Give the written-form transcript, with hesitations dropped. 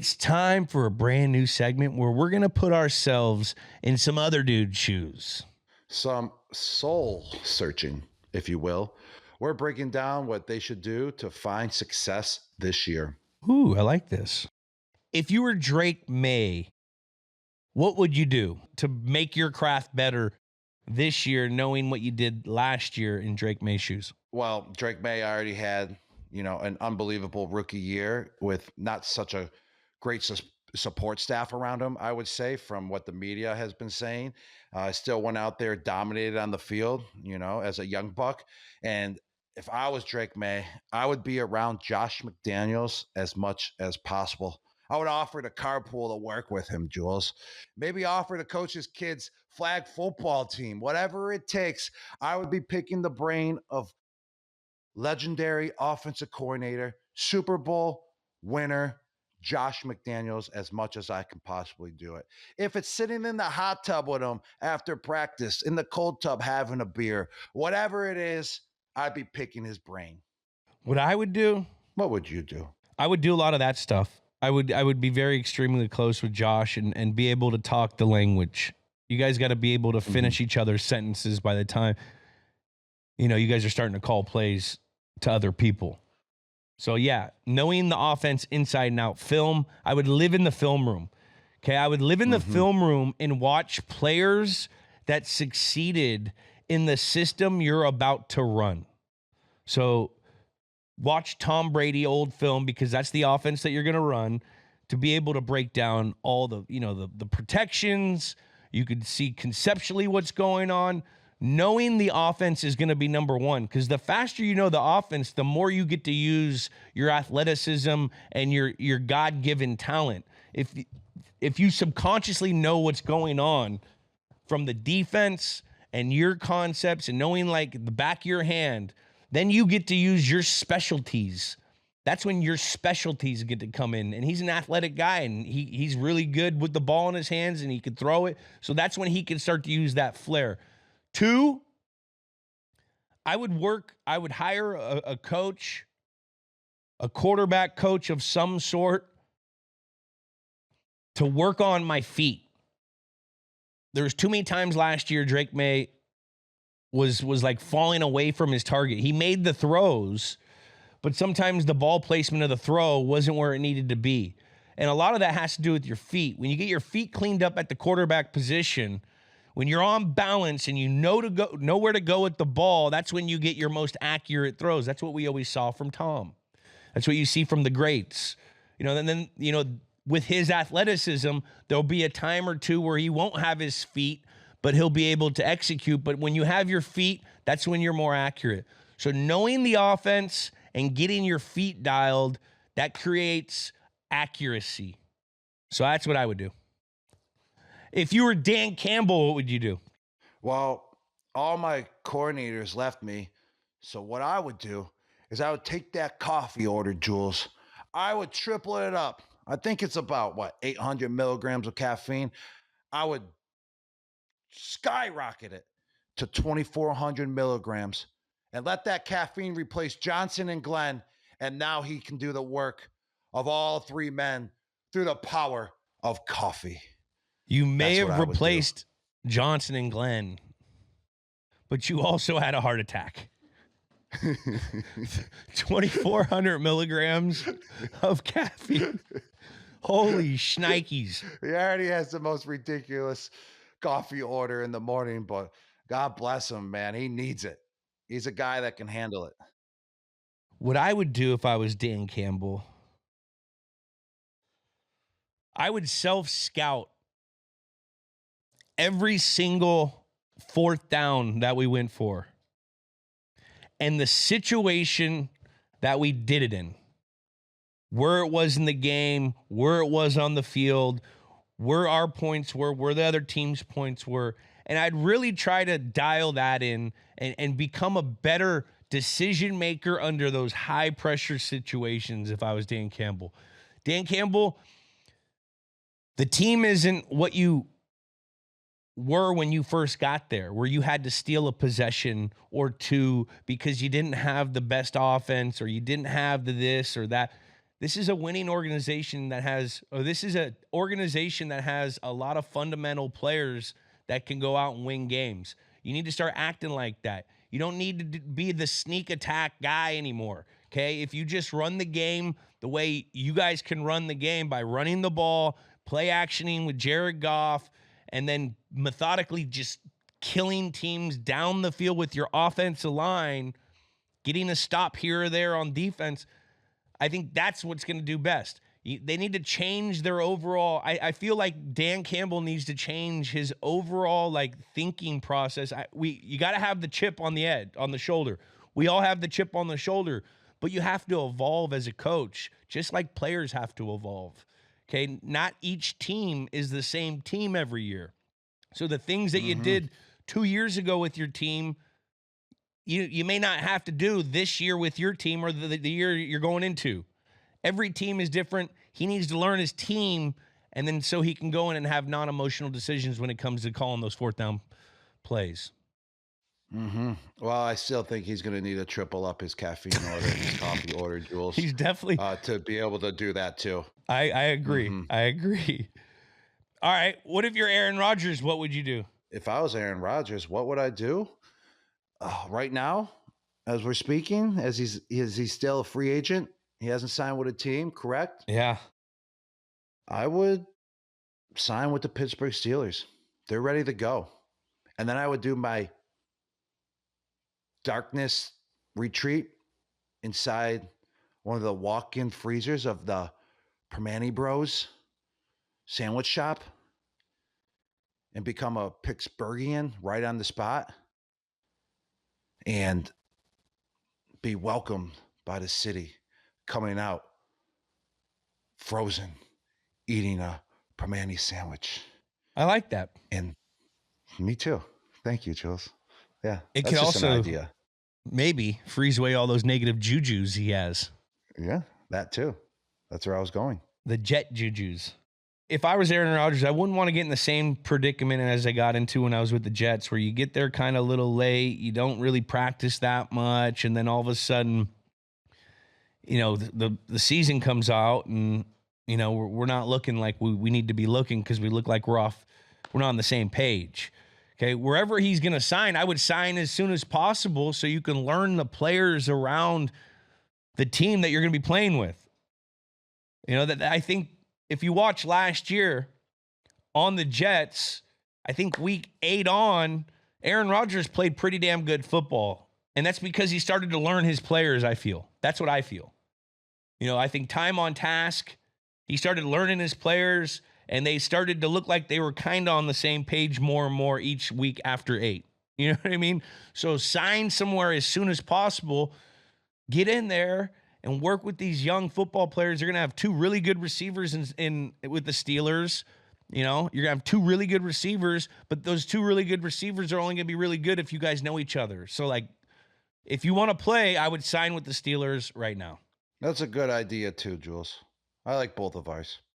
It's time for a brand new segment where we're going to put ourselves in some other dude's shoes. Some soul searching, if you will. We're breaking down what they should do to find success this year. Ooh, I like this. If you were Drake Maye, what would you do to make your craft better this year, knowing what you did last year in Drake Maye's shoes? Well, Drake Maye already had, an unbelievable rookie year with not such a great support staff around him, I would say, from what the media has been saying. Still went out there, dominated on the field, as a young buck. And if I was Drake Maye, I would be around Josh McDaniels as much as possible. I would offer to carpool to work with him, Jules. Maybe offer to coach his kids' flag football team, whatever it takes. I would be picking the brain of legendary offensive coordinator, Super Bowl winner, Josh McDaniels, as much as I can possibly do it. If it's sitting in the hot tub with him after practice, in the cold tub having a beer, whatever it is, I'd be picking his brain. What I would do? What would you do? I would do a lot of that stuff. I would be very extremely close with Josh and be able to talk the language. You guys got to be able to finish each other's sentences by the time, you guys are starting to call plays to other people. So yeah, knowing the offense inside and out, film, I would live in the film room. Okay, I would live in the film room and watch players that succeeded in the system you're about to run. So watch Tom Brady old film, because that's the offense that you're going to run, to be able to break down all the, the protections. You could see conceptually what's going on. Knowing the offense is going to be number one, because the faster you know the offense, the more you get to use your athleticism and your God-given talent. If you subconsciously know what's going on from the defense and your concepts and knowing like the back of your hand, then you get to use your specialties. That's when your specialties get to come in. And he's an athletic guy, and he's really good with the ball in his hands, and he can throw it. So that's when he can start to use that flair. 2, I would hire a coach, a quarterback coach of some sort, to work on my feet. There was too many times last year Drake Maye was like falling away from his target. He made the throws, but sometimes the ball placement of the throw wasn't where it needed to be. And a lot of that has to do with your feet. When you get your feet cleaned up at the quarterback position, when you're on balance and you know where to go with the ball, that's when you get your most accurate throws. That's what we always saw from Tom. That's what you see from the greats. And then with his athleticism, there'll be a time or two where he won't have his feet, but he'll be able to execute. But when you have your feet, that's when you're more accurate. So knowing the offense and getting your feet dialed, that creates accuracy. So that's what I would do. If you were Dan Campbell, what would you do? Well, all my coordinators left me. So what I would do is I would take that coffee order, Jules. I would triple it up. I think it's about, 800 milligrams of caffeine. I would skyrocket it to 2,400 milligrams and let that caffeine replace Johnson and Glenn. And now he can do the work of all 3 men through the power of coffee. You may have replaced Johnson and Glenn, but you also had a heart attack. 2,400 milligrams of caffeine. Holy shnikes. He already has the most ridiculous coffee order in the morning, but God bless him, man. He needs it. He's a guy that can handle it. What I would do if I was Dan Campbell, I would self-scout every single 4th down that we went for and the situation that we did it in, where it was in the game, where it was on the field, where our points were, where the other team's points were. And I'd really try to dial that in and become a better decision maker under those high pressure situations if I was Dan Campbell. Dan Campbell, the team isn't what you were when you first got there, where you had to steal a possession or two because you didn't have the best offense or you didn't have the this or that. This is a winning organization that has, or this is an organization that has a lot of fundamental players that can go out and win games. You need to start acting like that. You don't need to be the sneak attack guy anymore, okay? If you just run the game the way you guys can run the game by running the ball, play actioning with Jared Goff, and then methodically just killing teams down the field with your offensive line, getting a stop here or there on defense, I think that's what's going to do best. They need to change their overall. I feel like Dan Campbell needs to change his overall like thinking process. You got to have the chip on the shoulder. We all have the chip on the shoulder, but you have to evolve as a coach, just like players have to evolve. Okay, not each team is the same team every year. So the things that you did 2 years ago with your team, you may not have to do this year with your team or the year you're going into. Every team is different. He needs to learn his team, and then so he can go in and have non-emotional decisions when it comes to calling those fourth down plays. Well, I still think he's going to need to triple up his caffeine order, his coffee order, Jules. He's definitely to be able to do that too. I agree. I agree. All right. What if you're Aaron Rodgers? What would you do? If I was Aaron Rodgers, what would I do? Right now, as we're speaking, as he's still a free agent, he hasn't signed with a team, correct? Yeah. I would sign with the Pittsburgh Steelers. They're ready to go. And then I would do my darkness retreat inside one of the walk-in freezers of the Permane Bros sandwich shop and become a Pittsburghian right on the spot and be welcomed by the city, coming out frozen, eating a Permane sandwich. I like that. And me too. Thank you, Jules. Yeah. It that's could just also an idea. maybe freeze away all those negative jujus he has. Yeah, that too. That's where I was going. The jet jujus. If I was Aaron Rodgers, I wouldn't want to get in the same predicament as I got into when I was with the Jets, where you get there kind of a little late, you don't really practice that much, and then all of a sudden, the season comes out, and we're not looking like we need to be looking because we look like we're not on the same page. Okay, wherever he's going to sign, I would sign as soon as possible so you can learn the players around the team that you're going to be playing with. That I think if you watch last year on the Jets, I think week 8 on, Aaron Rodgers played pretty damn good football. And that's because he started to learn his players, I feel. That's what I feel. I think time on task, he started learning his players, and they started to look like they were kind of on the same page more and more each week after 8. You know what I mean? So sign somewhere as soon as possible, get in there and work with these young football players. They're going to have 2 really good receivers with the Steelers. You're going to have 2 really good receivers, but those 2 really good receivers are only going to be really good if you guys know each other. So, if you want to play, I would sign with the Steelers right now. That's a good idea too, Jules. I like both of ours.